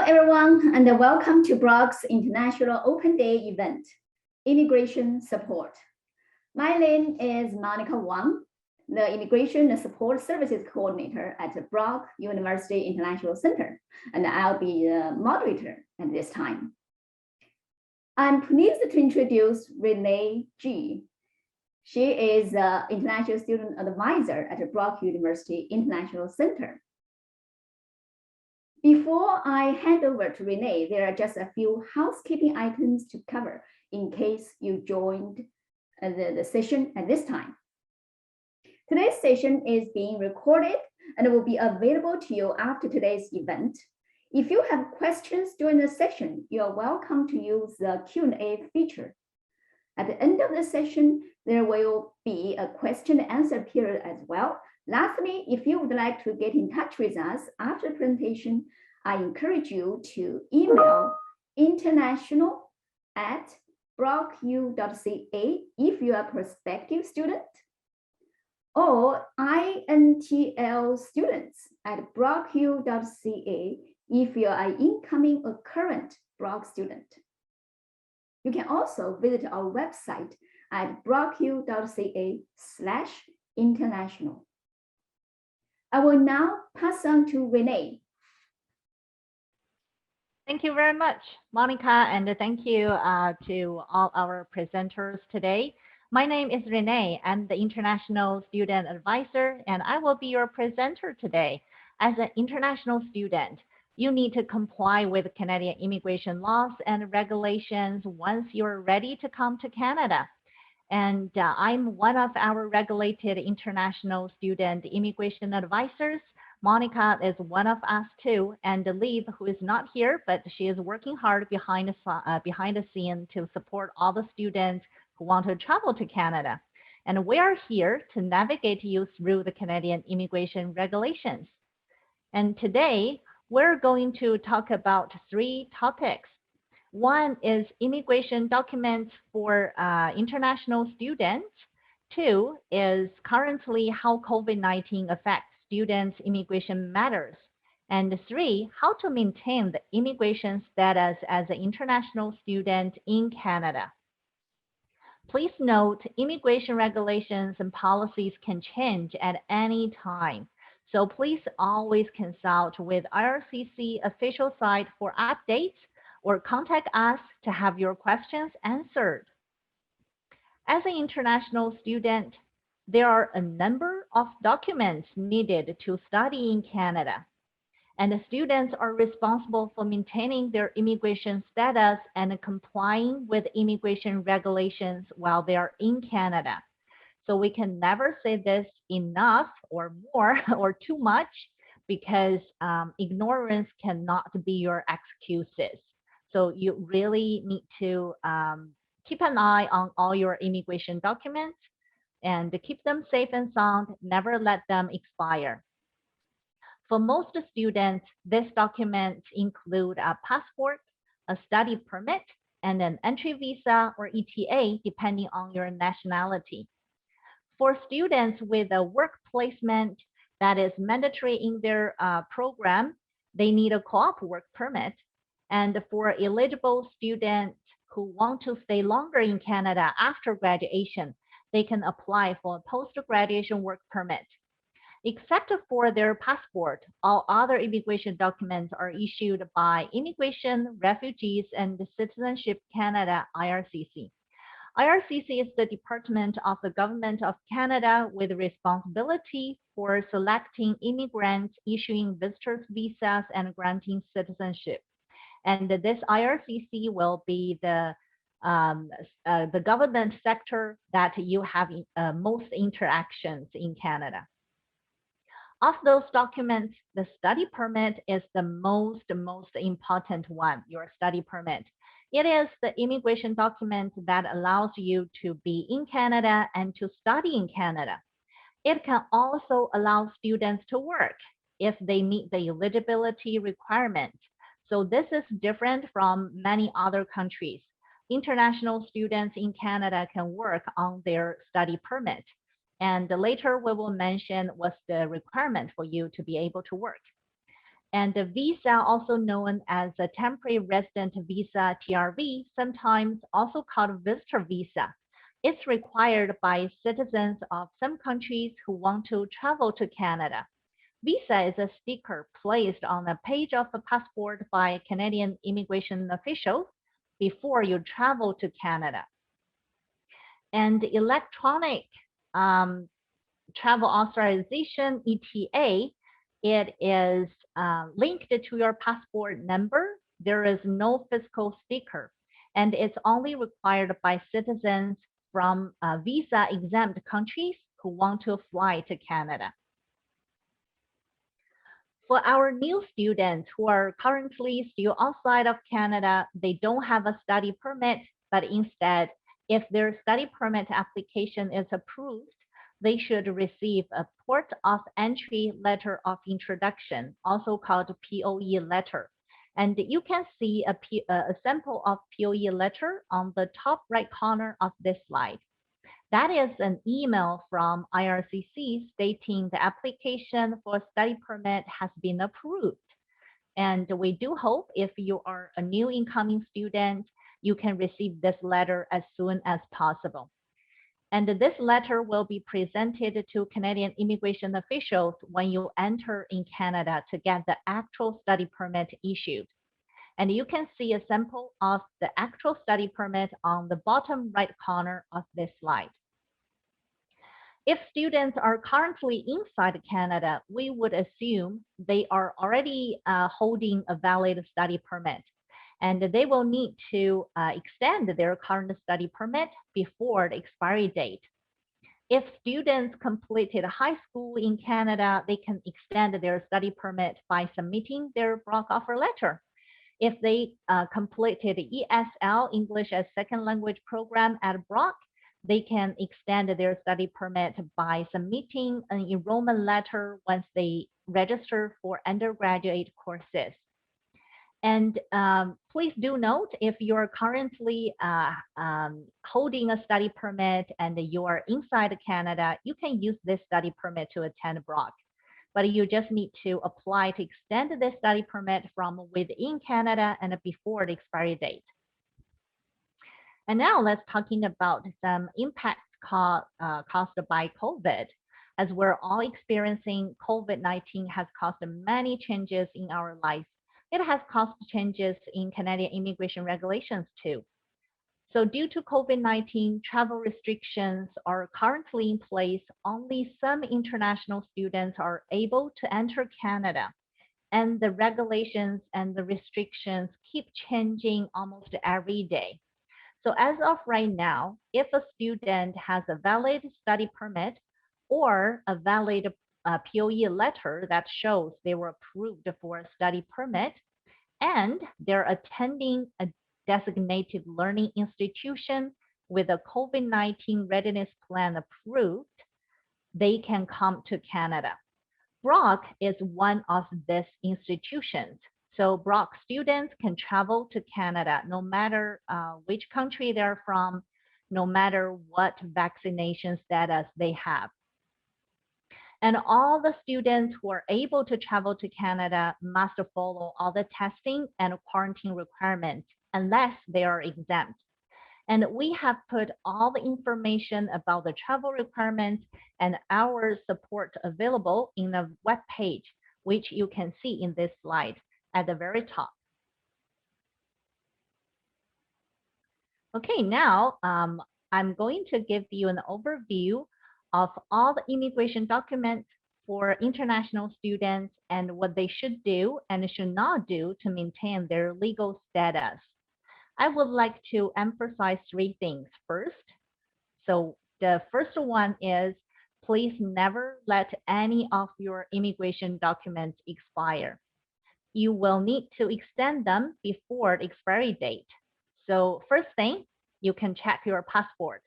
everyone, and welcome to Brock's International Open Day event, Immigration Support. My name is Monica Wang, the Immigration and Support Services Coordinator at the Brock University International Center, and I'll be the moderator at this time. I'm pleased to introduce Renee G. She is an International Student Advisor at the Brock University International Center. Before I hand over to Renee, there are just a few housekeeping items to cover in case you joined the session at this time. Today's session is being recorded and will be available to you after today's event. If you have questions during the session, you are welcome to use the Q&A feature. At the end of the session, there will be a question and answer period as well. Lastly, if you would like to get in touch with us after the presentation, I encourage you to email international@brocku.ca if you are a prospective student, or intl students@brocku.ca if you are an incoming or current Brock student. You can also visit our website at brocku.ca/international. I will now pass on to Renee. Thank you very much, Monica, and thank you to all our presenters today. My name is Renee. I'm the International Student Advisor, and I will be your presenter today. As an international student, you need to comply with Canadian immigration laws and regulations once you're ready to come to Canada. And I'm one of our regulated international student immigration advisors. Monica is one of us too, and Liv, who is not here, but she is working hard behind the scene to support all the students who want to travel to Canada. And we are here to navigate you through the Canadian immigration regulations. And today, we're going to talk about 3 topics. One is immigration documents for international students. 2 is currently how COVID-19 affects students' immigration matters. And 3, how to maintain the immigration status as an international student in Canada. Please note, immigration regulations and policies can change at any time. So please always consult with IRCC official site for updates or contact us to have your questions answered. As an international student, there are a number of documents needed to study in Canada, and the students are responsible for maintaining their immigration status and complying with immigration regulations while they are in Canada. So we can never say this enough or more or too much, because ignorance cannot be your excuses. So you really need to keep an eye on all your immigration documents and keep them safe and sound, never let them expire. For most students, these documents include a passport, a study permit, and an entry visa or ETA, depending on your nationality. For students with a work placement that is mandatory in their program, they need a co-op work permit. And for eligible students who want to stay longer in Canada after graduation, they can apply for a post-graduation work permit. Except for their passport, all other immigration documents are issued by Immigration, Refugees, and Citizenship Canada, IRCC. IRCC is the department of the Government of Canada with responsibility for selecting immigrants, issuing visitors visas, and granting citizenship. And this IRCC will be the government sector that you have most interactions in Canada. Of those documents, the study permit is the most important one, your study permit. It is the immigration document that allows you to be in Canada and to study in Canada. It can also allow students to work if they meet the eligibility requirements. So this is different from many other countries. International students in Canada can work on their study permit. And later we will mention what's the requirement for you to be able to work. And the visa, also known as a temporary resident visa, TRV, sometimes also called visitor visa. It's required by citizens of some countries who want to travel to Canada. Visa is a sticker placed on a page of a passport by Canadian immigration officials before you travel to Canada. And electronic travel authorization, ETA, it is linked to your passport number. There is no physical sticker, and it's only required by citizens from visa exempt countries who want to fly to Canada. For our new students who are currently still outside of Canada, they don't have a study permit, but instead, if their study permit application is approved, they should receive a port of entry letter of introduction, also called POE letter. And you can see a sample of POE letter on the top right corner of this slide. That is an email from IRCC stating the application for study permit has been approved. And we do hope if you are a new incoming student, you can receive this letter as soon as possible. And this letter will be presented to Canadian immigration officials when you enter in Canada to get the actual study permit issued. And you can see a sample of the actual study permit on the bottom right corner of this slide. If students are currently inside Canada, we would assume they are already holding a valid study permit, and they will need to extend their current study permit before the expiry date. If students completed high school in Canada, they can extend their study permit by submitting their Brock offer letter. If they completed ESL, English as Second Language program at Brock, they can extend their study permit by submitting an enrollment letter once they register for undergraduate courses. And please do note, if you're currently holding a study permit and you are inside Canada, you can use this study permit to attend Brock. But you just need to apply to extend the study permit from within Canada and before the expiry date. And now let's talking about some impacts caused by COVID. As we're all experiencing, COVID-19 has caused many changes in our lives. It has caused changes in Canadian immigration regulations too. So due to COVID-19, travel restrictions are currently in place. Only some international students are able to enter Canada. And the regulations and the restrictions keep changing almost every day. So as of right now, if a student has a valid study permit or a valid POE letter that shows they were approved for a study permit, and they're attending a designated learning institution with a COVID-19 readiness plan approved, they can come to Canada. Brock is one of these institutions. So Brock students can travel to Canada no matter which country they're from, no matter what vaccination status they have. And all the students who are able to travel to Canada must follow all the testing and quarantine requirements unless they are exempt. And we have put all the information about the travel requirements and our support available in the web page, which you can see in this slide at the very top. Okay, now I'm going to give you an overview of all the immigration documents for international students and what they should do and should not do to maintain their legal status. I would like to emphasize three things first. So the first one is please never let any of your immigration documents expire. You will need to extend them before the expiry date. So first thing, you can check your passport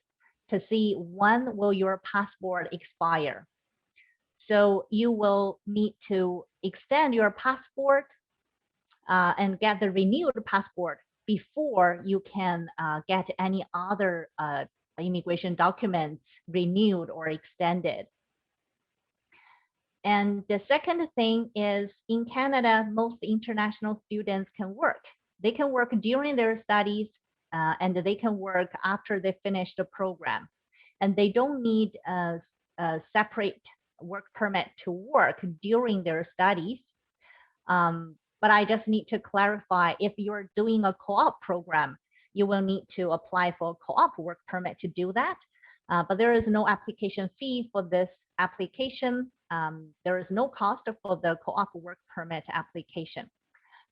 to see when will your passport expire. So you will need to extend your passport and get the renewed passport before you can get any other immigration documents renewed or extended. And the second thing is in Canada, most international students can work. They can work during their studies and they can work after they finish the program. And they don't need a separate work permit to work during their studies. But I just need to clarify, if you're doing a co-op program, you will need to apply for a co-op work permit to do that. But there is no application fee for this application. There is no cost for the co-op work permit application.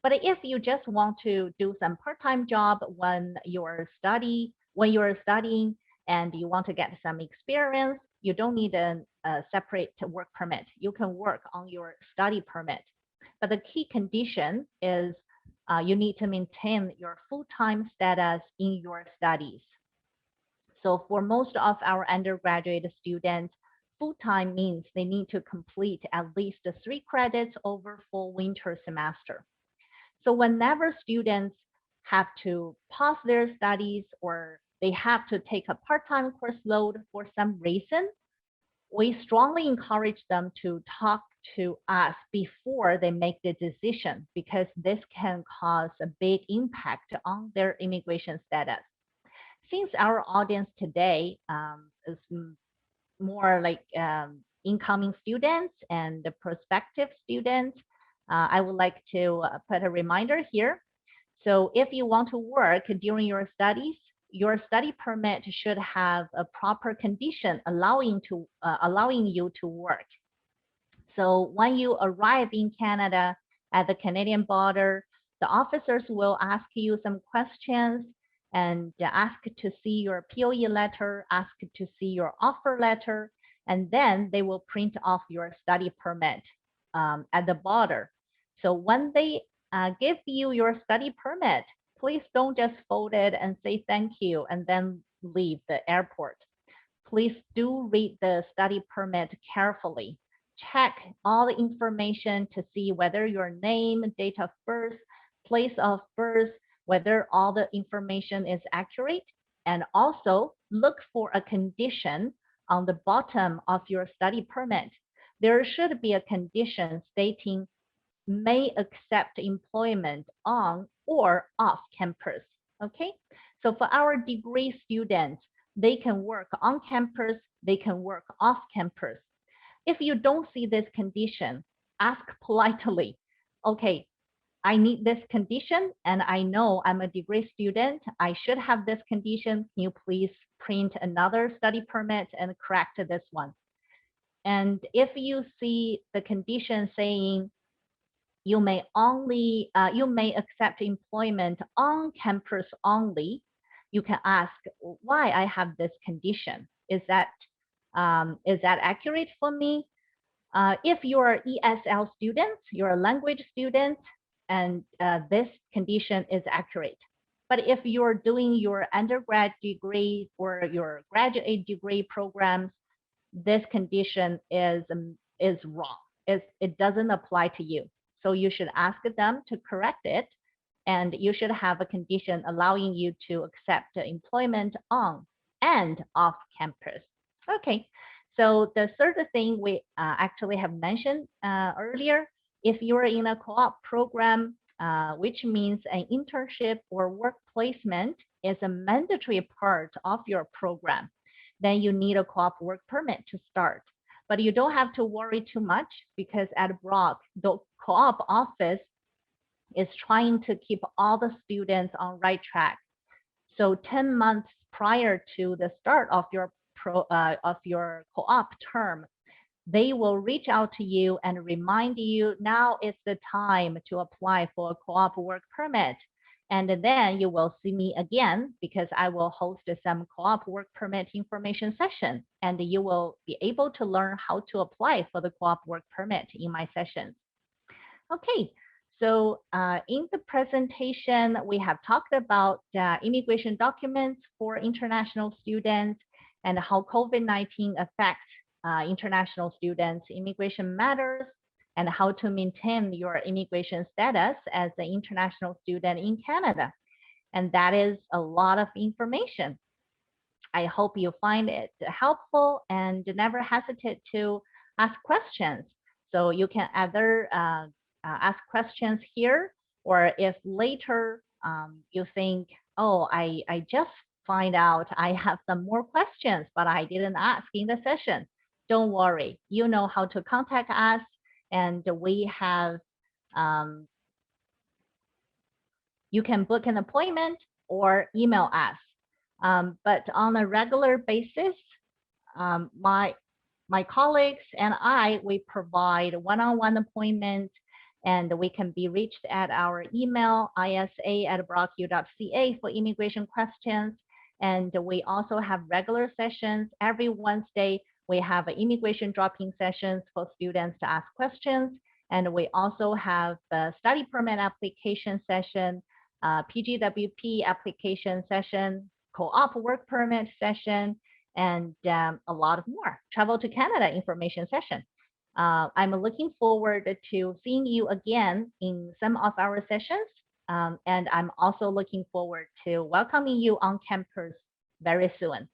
But if you just want to do some part-time job when you're studying and you want to get some experience, you don't need a separate work permit. You can work on your study permit. But the key condition is you need to maintain your full-time status in your studies. So for most of our undergraduate students, full-time means they need to complete at least 3 credits over 4 winter semester. So whenever students have to pause their studies or they have to take a part-time course load for some reason, we strongly encourage them to talk to us before they make the decision, because this can cause a big impact on their immigration status. Since our audience today is more like incoming students and the prospective students, I would like to put a reminder here. So if you want to work during your studies, your study permit should have a proper condition allowing you to work. So when you arrive in Canada at the Canadian border, the officers will ask you some questions and ask to see your POE letter, ask to see your offer letter, and then they will print off your study permit at the border. So when they give you your study permit, please don't just fold it and say thank you and then leave the airport. Please do read the study permit carefully. Check all the information to see whether your name, date of birth, place of birth, whether all the information is accurate. And also look for a condition on the bottom of your study permit. There should be a condition stating may accept employment on or off campus. Okay, so for our degree students, they can work on campus, they can work off campus. If you don't see this condition, ask politely, okay, I need this condition and I know I'm a degree student. I should have this condition. Can you please print another study permit and correct this one? And if you see the condition saying you may accept employment on campus only, you can ask why I have this condition. Is that accurate for me? If you're ESL students, you're a language student, and this condition is accurate. But if you're doing your undergrad degree or your graduate degree programs, this condition is wrong. It doesn't apply to you. So you should ask them to correct it, and you should have a condition allowing you to accept employment on and off campus. Okay, so the third thing we actually have mentioned earlier, if you're in a co-op program, which means an internship or work placement is a mandatory part of your program, then you need a co-op work permit to start. But you don't have to worry too much, because at Brock, the co-op office is trying to keep all the students on right track. So 10 months prior to the start of your co-op term, they will reach out to you and remind you, now is the time to apply for a co-op work permit. And then you will see me again, because I will host some co-op work permit information session, and you will be able to learn how to apply for the co-op work permit in my sessions. Okay, so in the presentation, we have talked about immigration documents for international students and how COVID-19 affects international students' immigration matters, and how to maintain your immigration status as an international student in Canada. And that is a lot of information. I hope you find it helpful and never hesitate to ask questions. So you can either ask questions here, or if later you think, oh, I just find out I have some more questions, but I didn't ask in the session. Don't worry, you know how to contact us, and we have, you can book an appointment or email us. But on a regular basis, my colleagues and I, we provide one-on-one appointments, and we can be reached at our email, isa@brocku.ca, for immigration questions. And we also have regular sessions. Every Wednesday, we have immigration drop-in sessions for students to ask questions. And we also have the study permit application session, PGWP application session, co-op work permit session, and a lot more. Travel to Canada information session. I'm looking forward to seeing you again in some of our sessions. And I'm also looking forward to welcoming you on campus very soon.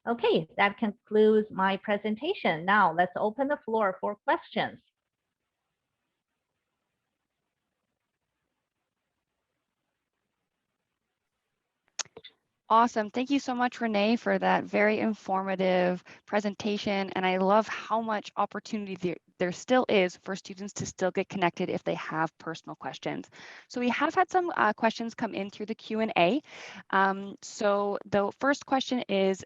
Okay, that concludes my presentation. Now let's open the floor for questions. Awesome. Thank you so much, Renee, for that very informative presentation. And I love how much opportunity there still is for students to still get connected if they have personal questions. So we have had some questions come in through the Q&A. So the first question is,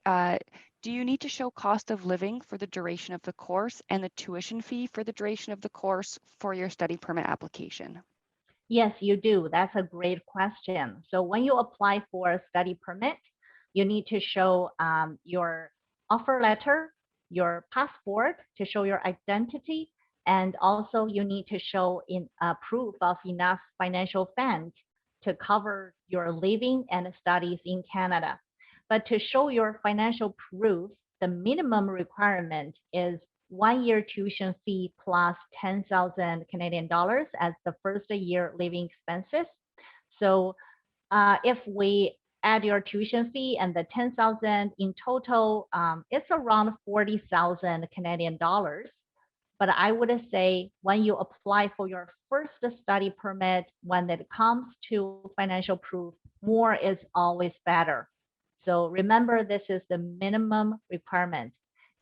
do you need to show cost of living for the duration of the course and the tuition fee for the duration of the course for your study permit application? Yes, you do. That's a great question. So when you apply for a study permit, you need to show your offer letter, your passport to show your identity, and also you need to show in proof of enough financial funds to cover your living and studies in Canada. But to show your financial proof, the minimum requirement is 1 year tuition fee plus 10,000 Canadian dollars as the first year living expenses. So if we add your tuition fee and the 10,000 in total, it's around 40,000 Canadian dollars. But I would say when you apply for your first study permit, when it comes to financial proof, more is always better. So remember, this is the minimum requirement.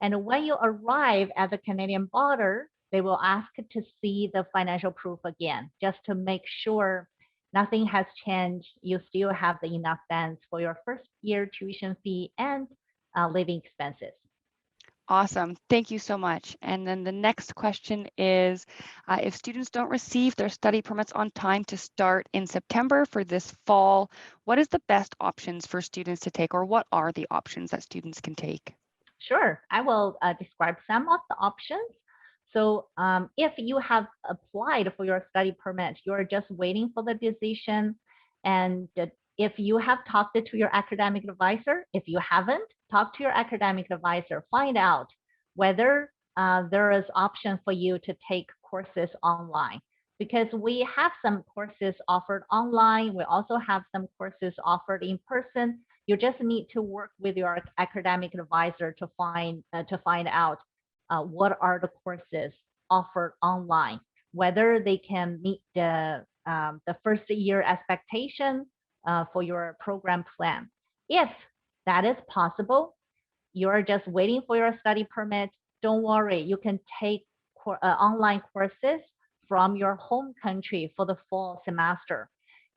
And when you arrive at the Canadian border, they will ask to see the financial proof again, just to make sure nothing has changed. You still have the enough funds for your first year tuition fee and living expenses. Awesome. Thank you so much. And then the next question is, if students don't receive their study permits on time to start in September for this fall, what is the best options for students to take, or what are the options that students can take? Sure, I will describe some of the options. So if you have applied for your study permit, you're just waiting for the decision. And if you have talked to your academic advisor, if you haven't, talk to your academic advisor, find out whether there is option for you to take courses online. Because we have some courses offered online. We also have some courses offered in person. You just need to work with your academic advisor to find out what are the courses offered online, whether they can meet the first year expectation for your program plan. If that is possible, you're just waiting for your study permit, don't worry, you can take online courses from your home country for the fall semester.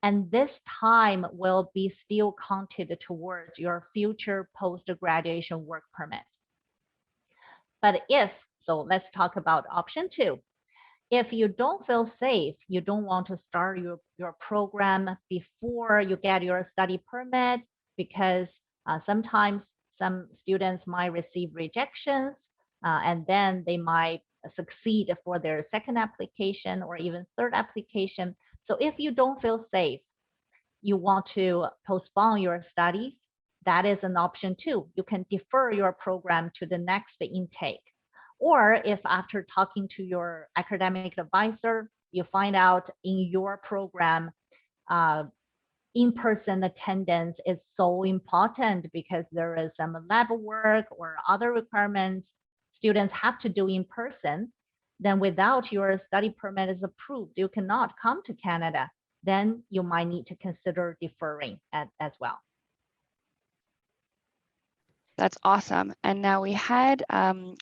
And this time will be still counted towards your future post-graduation work permit. But so let's talk about option 2. If you don't feel safe, you don't want to start your program before you get your study permit, because sometimes some students might receive rejections and then they might succeed for their second application or even third application. So if you don't feel safe, you want to postpone your studies, that is an option too. You can defer your program to the next intake. Or if after talking to your academic advisor, you find out in your program, in-person attendance is so important because there is some lab work or other requirements students have to do in person, then without your study permit is approved, you cannot come to Canada, then you might need to consider deferring as well. That's awesome. And now we had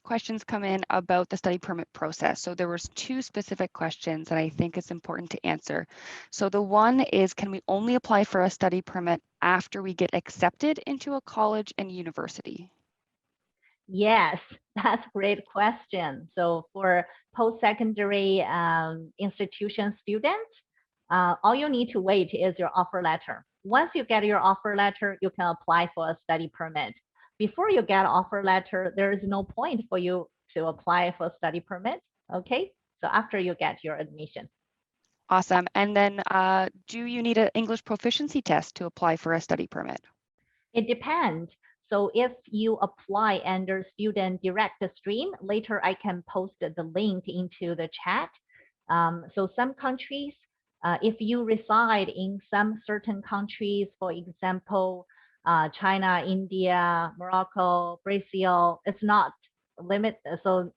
questions come in about the study permit process. So there was 2 specific questions that I think it's important to answer. So the one is, can we only apply for a study permit after we get accepted into a college and university? Yes, that's a great question. So for post-secondary institution students, all you need to wait is your offer letter. Once you get your offer letter, you can apply for a study permit. Before you get an offer letter, there is no point for you to apply for a study permit. Okay, so after you get your admission. Awesome. And then do you need an English proficiency test to apply for a study permit? It depends. So if you apply under student direct stream, later I can post the link into the chat. So some countries, if you reside in some certain countries, for example, China, India, Morocco, Brazil, it's not limit. So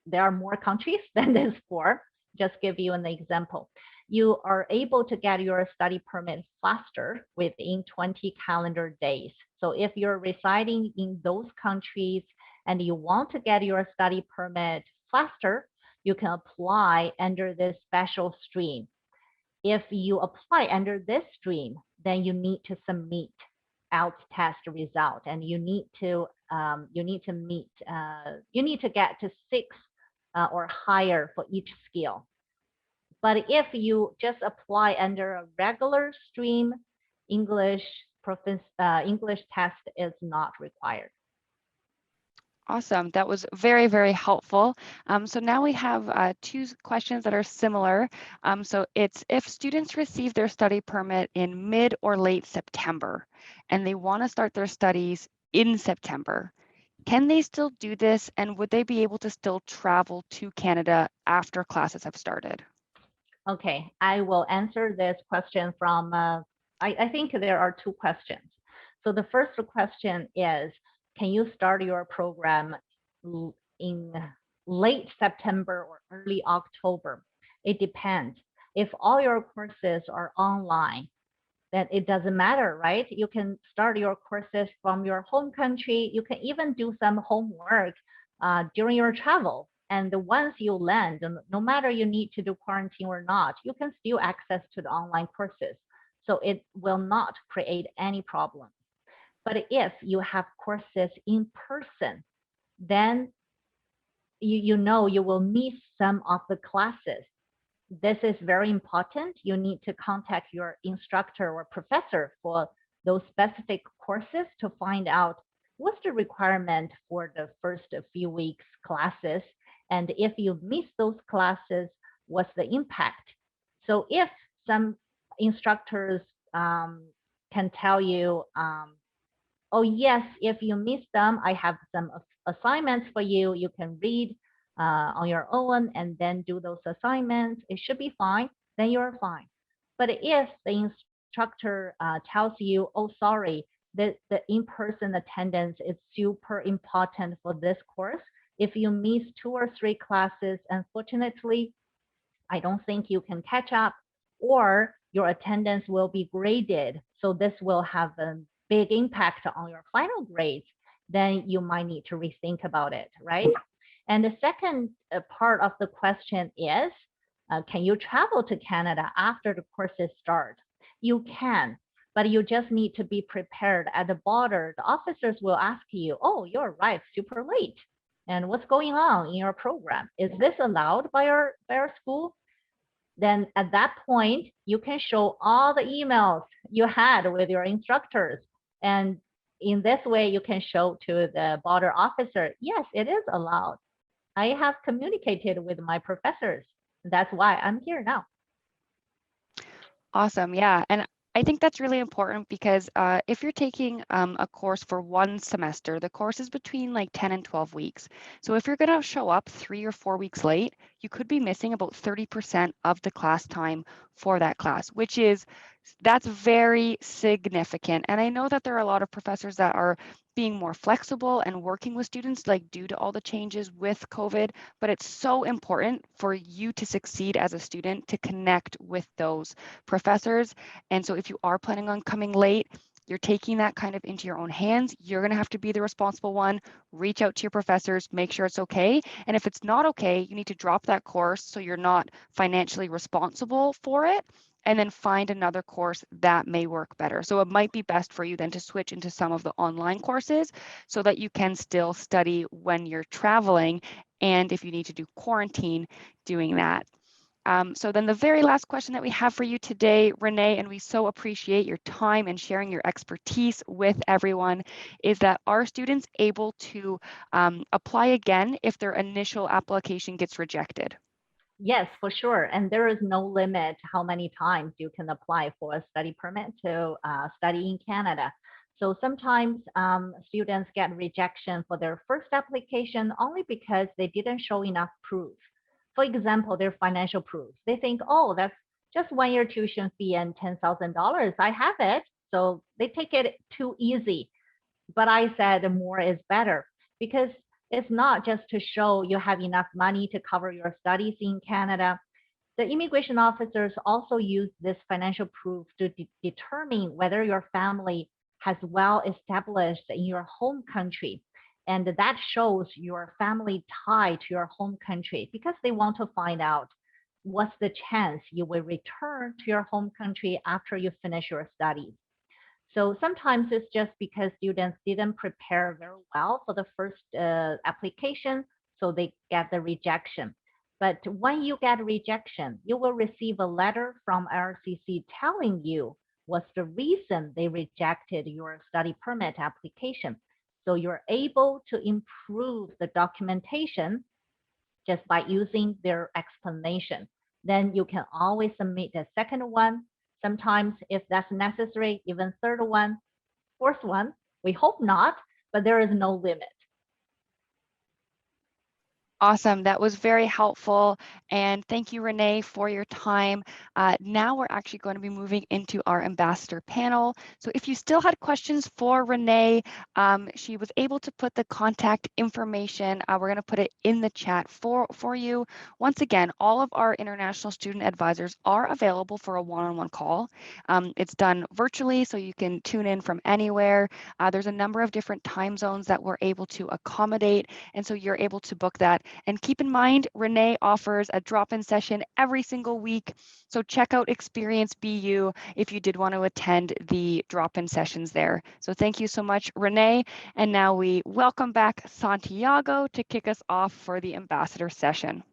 there are more countries than this 4. Just give you an example. You are able to get your study permit faster within 20 calendar days. So if you're residing in those countries and you want to get your study permit faster, you can apply under this special stream. If you apply under this stream, then you need to submit out test result, and you need to get to 6 or higher for each skill. But if you just apply under a regular stream, English test is not required. Awesome. That was very, very helpful. So now we have 2 questions that are similar. So it's, if students receive their study permit in mid or late September and they want to start their studies in September, can they still do this? And would they be able to still travel to Canada after classes have started? Okay, I will answer this question from, I think there are 2 questions. So the first question is, can you start your program in late September or early October? It depends. If all your courses are online, then it doesn't matter, right? You can start your courses from your home country. You can even do some homework during your travel. And once you land, no matter you need to do quarantine or not, you can still access to the online courses. So it will not create any problem. But if you have courses in person, then you know you will miss some of the classes. This is very important. You need to contact your instructor or professor for those specific courses to find out what's the requirement for the first few weeks classes. And if you miss those classes, what's the impact? So if some instructors can tell you, oh yes, if you miss them, I have some assignments for you. You can read on your own and then do those assignments. It should be fine. Then you're fine. But if the instructor tells you, oh, sorry, the in-person attendance is super important for this course. If you miss 2 or 3 classes, unfortunately, I don't think you can catch up, or your attendance will be graded. So this will have a big impact on your final grades. Then you might need to rethink about it, right? And the second part of the question is, can you travel to Canada after the courses start? You can, but you just need to be prepared. At the border, the officers will ask you, oh, you arrived super late. And what's going on in your program? Is this allowed by your school? Then at that point, you can show all the emails you had with your instructors. And in this way, you can show to the border officer, yes, it is allowed. I have communicated with my professors. That's why I'm here now. Awesome. Yeah. And I think that's really important because if you're taking a course for 1 semester, the course is between like 10 and 12 weeks. So if you're going to show up 3 or 4 weeks late, you could be missing about 30% of the class time for that class, that's very significant. And I know that there are a lot of professors that are being more flexible and working with students like due to all the changes with COVID, but it's so important for you to succeed as a student to connect with those professors. And so if you are planning on coming late, you're taking that kind of into your own hands. You're going to have to be the responsible one. Reach out to your professors, make sure it's okay. And if it's not okay, you need to drop that course so you're not financially responsible for it, and then find another course that may work better. So it might be best for you then to switch into some of the online courses so that you can still study when you're traveling, and if you need to do quarantine, doing that. So then the very last question that we have for you today, Renee, and we so appreciate your time and sharing your expertise with everyone, is that are students able to apply again if their initial application gets rejected? Yes, for sure. And there is no limit how many times you can apply for a study permit to study in Canada. So sometimes students get rejection for their first application only because they didn't show enough proof. For example, their financial proof. They think, oh, that's just 1 year tuition fee and $10,000. I have it. So they take it too easy. But I said more is better, because it's not just to show you have enough money to cover your studies in Canada. The immigration officers also use this financial proof to determine whether your family has well established in your home country. And that shows your family tie to your home country, because they want to find out what's the chance you will return to your home country after you finish your studies. So sometimes it's just because students didn't prepare very well for the first application, so they get the rejection. But when you get rejection, you will receive a letter from RCC telling you what's the reason they rejected your study permit application. So you're able to improve the documentation just by using their explanation. Then you can always submit a second one. Sometimes, if that's necessary, even third one, fourth one. We hope not, but there is no limit. Awesome. That was very helpful. And thank you, Renee, for your time. Now we're actually going to be moving into our ambassador panel. So if you still had questions for Renee, she was able to put the contact information. We're going to put it in the chat for you. Once again, all of our international student advisors are available for a one-on-one call. It's done virtually, so you can tune in from anywhere. There's a number of different time zones that we're able to accommodate, and so you're able to book that. And keep in mind, Renee offers a drop-in session every single week. So check out Experience BU if you did want to attend the drop-in sessions there. So thank you so much, Renee. And now we welcome back Santiago to kick us off for the ambassador session.